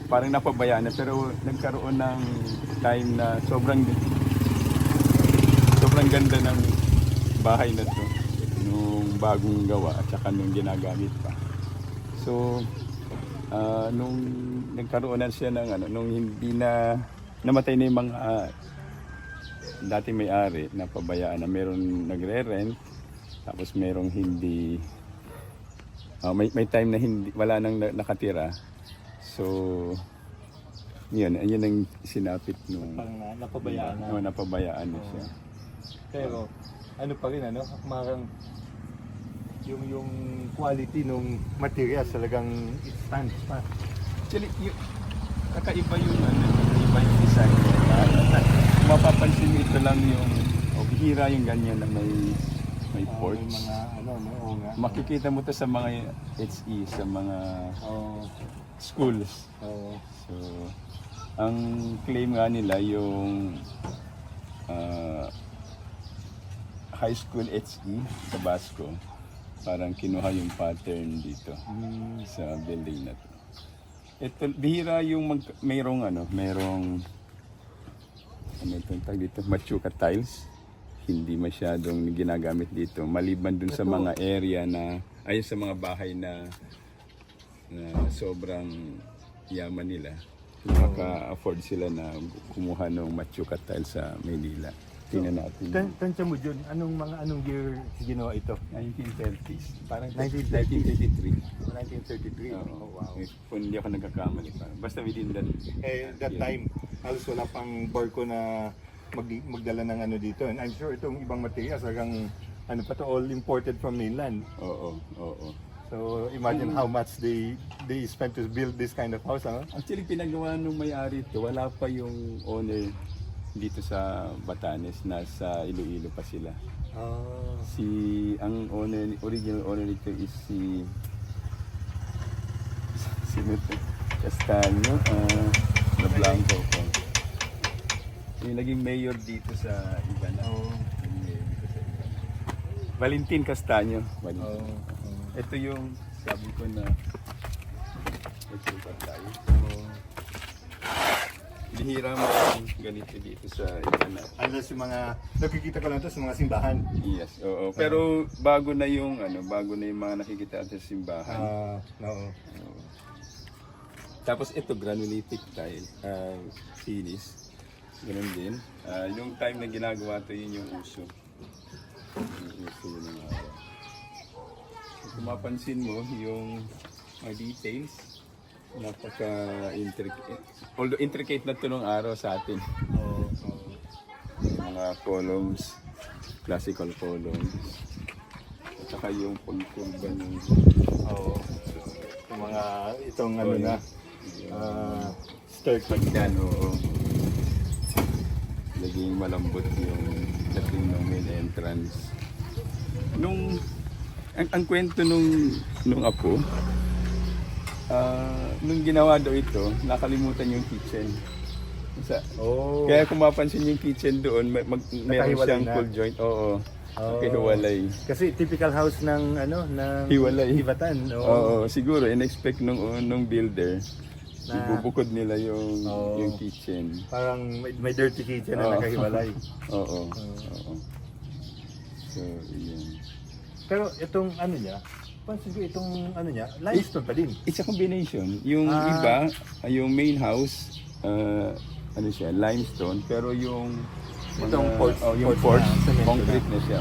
parang napabayaan na, pero nagkaroon ng time na sobrang ganda ng bahay na to nung bagong gawa at saka nung ginagamit pa. So nung nagkaroon na siya ng nung hindi na namatay na yung mga dati may-ari, napabayaan na, meron nagre-rent, tapos merong hindi may time na hindi wala nang nakatira. So yun ang sinapit nung Parang napabayaan na. Napabayaan na siya. Pero ano pa rin parang yung quality ng materials talagang it stands pa. Actually, kakaiba iba yung design niya. Mapapansin mo ito lang yung bihira yung ganyan na may porch. May mga may onga. Makikita mo to sa mga HE, sa mga schools. So, ang claim nga nila yung high school HE sa Basco, parang kinuha yung pattern dito sa building na to. Ito, bihira yung merong itong tag dito, machuca tiles. Hindi masyadong ginagamit dito, maliban dun sa mga area na ay sa mga bahay na sobrang yaman nila. Maka-afford sila na kumuha ng machuca tiles sa Maynila. Tingnan natin. Tansya mo dyan, anong year ginawa ito? 1930s. Parang 1933. 1933. Oh, wow. Kung hindi ako nagkakamali. Basta within that. That time, halos wala pang barko na magdala ng dito. And I'm sure itong ibang materials, hanggang all imported from mainland. Oo. So imagine how much they spent to build this kind of house, Actually, pinagawa nung may-ari ito, wala pa yung owner dito sa Batanes, nasa Iloilo pa sila. Ang original owner nito is si Castaño, na Blanco po. Yung naging mayor dito sa Ibanao. Valentin Castaño. Ito yung sabi ko na ito tayo. Bihira mo ganito dito sa Ibanao. Unless yung mga, nakikita ko lang ito sa mga simbahan. Yes, oo. Pero bago na yung mga nakikita sa simbahan. Oo. Tapos ito granitic tile, finish. Ganun din. Yung time na ginagawa to, yun yung uso. Yung uso ng araw. So, kung mapansin mo yung mga details, napaka-intricate. Although intricate na ito nung araw sa atin. Mga columns, classical columns. At saka yung pagkurba ng yung mga itong staircase. Naging malambot yung dating ng main entrance. Ang kwento nung apo, nung ginawa daw ito, nakalimutan yung kitchen. Kaya kung mapansin yung kitchen doon, meron siyang full joint. Hiwalay. Kasi typical house ng Hiwalay. Hibatan. Siguro in-expect nung builder. Ibubukod nila yung kitchen. Parang may dirty kitchen na nakahiwalay. Oo. So, yun. Pero itong niya, pansin ko itong niya, limestone pa din. It's a combination. Yung iba, yung main house, siya, limestone. Pero yung porch, concrete na siya.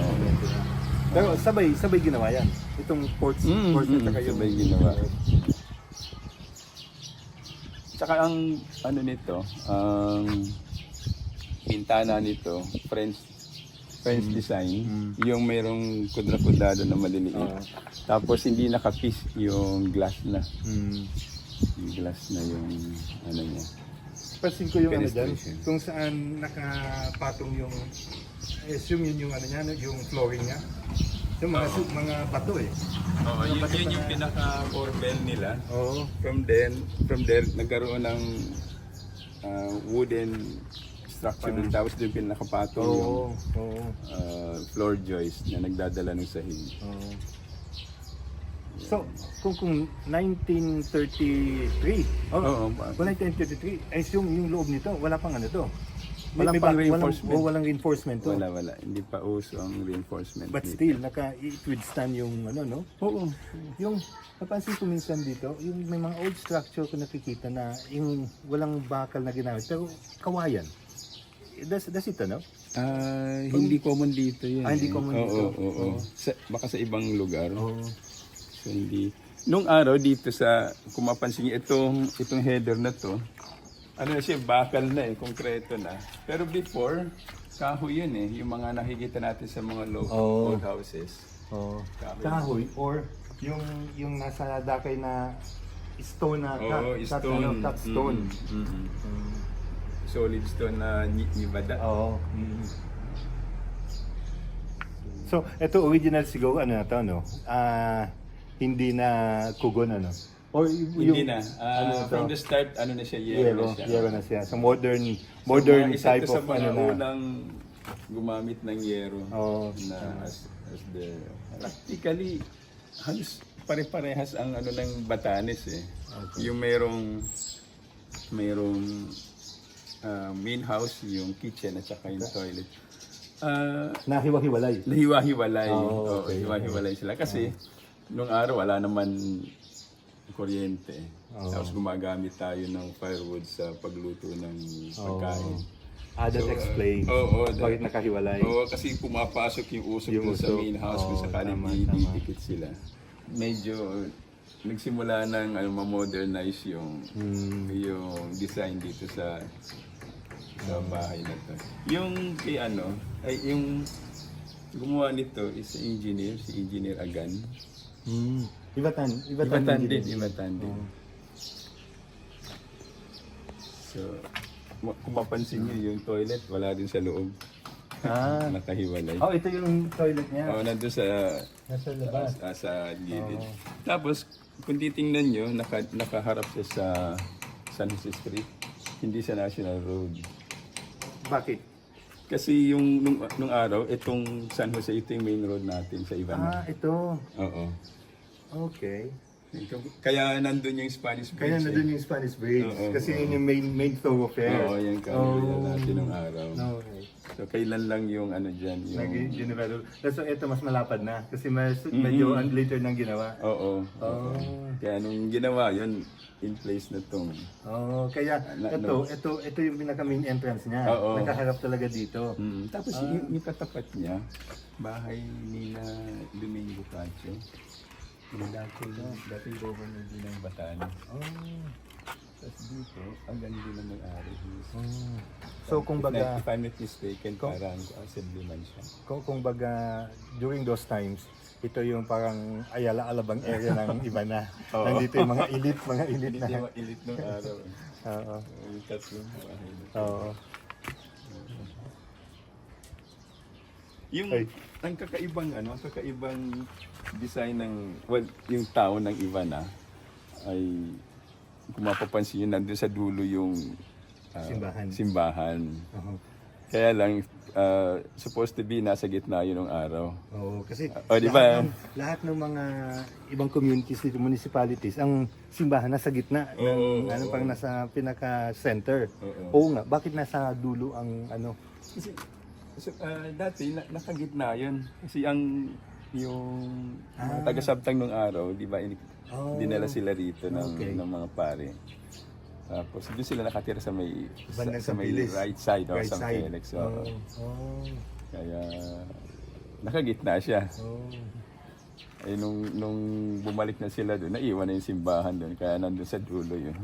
Pero sabay ginawa yan. Itong porch at saka yung sabay ginawa. Tsaka ang nito, ang bintana nito, French design, yung mayroong kudra-kudrado na maliliit. Tapos hindi naka-piece yung glass na. Yung glass na yung niya. Pansin ko yung dyan, kung saan nakapatong yung assume yun yung yung flooring niya. Yung mga bato Yun yung pinaka-corbel nila. From there, nagkaroon ng wooden structure dun. Tapos dun pinakapatong yung floor joist na nagdadala ng sahig. So, kung 1933, Oo, kung 1933, I assume yung loob nito, wala pang ano to. May pang reinforcement. Walang reinforcement to. Wala. Hindi pa uso ang reinforcement. But dito. still, it withstand yung ano, no? Oo. Yung, napansin ko minsan dito, yung may mga old structure ko nakikita na yung walang bakal na ginamit, pero kawayan. That's it, no? Hindi common dito yun. Hindi common dito. Oo. Baka sa ibang lugar. Oo. So, hindi. Nung araw dito sa, kung mapansin niyo, itong header na to, ano na siya, bakal na konkreto na. Pero before, kahoy yun yung mga nakikita natin sa mga old houses. Oh. Kahoy or yung nasa dakay na stone na stone. cut stone. Solid stone na nibada. Oo. So, ito original siguro ano na to, no? Hindi na kugon, ano? Or Hindi na. From the start, ano na siya, yero na siya. Yero na siya. So modern Isa type ito sa of mga ano na. unang gumamit ng yero na as the practically halos pare-parehas ang ano ng Batanes Okay. Yung mayroong main house, yung kitchen at saka yung toilet. Nahiwa-hiwalay. Nahiwa-hiwalay. Okay. Hiwa-hiwalay sila kasi nung araw wala naman kuryente. Tapos gumagamit tayo ng firewood sa pagluto ng pagkain. That explains bakit nakahiwalay. Oo, kasi pumapasok yung usok dun sa main house kung sakaling didikit sila. Medyo nagsimula ng ma-modernize yung design dito sa bahay na to. Yung kay yung gumawa nito is si Engineer Agan. Ibatan din. So, kung mapansin niyo yung toilet, wala din sa loob. Nakahiwalay. Ito yung toilet niya. Nandun sa Nasa labas. sa gilid. Tapos, kung titingnan nyo, nakaharap siya sa San Jose Street, hindi sa National Road. Bakit? Kasi nung araw, itong San Jose, ito yung main road natin sa Ivana. Ito. Oo. Okay. Kaya nandun yung Spanish Bridge. Kaya nandun yung Spanish Bridge. Oo, kasi yun yung main thoroughfare. Oo, yung kanila natin nung araw. Okay. So, kailan lang yung dyan, yung... Nag-develop. So, ito mas malapad na. Kasi medyo later nang ginawa. Oo. Kaya nung ginawa yun, in place na tong... Kaya ito yung pinaka-main entrance niya. Oo. Nakaharap talaga dito. Tapos yung katapat niya, bahay ni Domingo Cacho. Yung dating governor din ng Batanes. Tapos dito, ang ganda na may-ari. So kung baga, If I'm not mistaken, parang assemblyman siya. kung baga, during those times, ito yung parang Ayala-Alabang area ng iba na. Nandito yung mga elite Hindi na. yung elite nung araw. Oo. Yung tatlong bahay. Oo. Yung ang kakaibang design ng yung tao ng Ivana ay kung mapapansin yun, nandun sa dulo yung simbahan. Kaya lang supposed to be nasa gitna yun ng araw. Oo, kasi di ba? lahat ng mga ibang communities dito, municipalities, ang simbahan nasa gitna ng parang nasa pinaka-center. Oo nga, bakit nasa dulo ang Kasi dati nakagitna yun. Kasi yung mga taga-Sabtang nung araw, di ba, dinala sila rito ng mga pare. Tapos doon sila nakatira sa may right side of San Felix. Kaya nakagitna siya. Nung bumalik na sila doon, naiwan na yung simbahan doon. Kaya nandun sa dulo yun.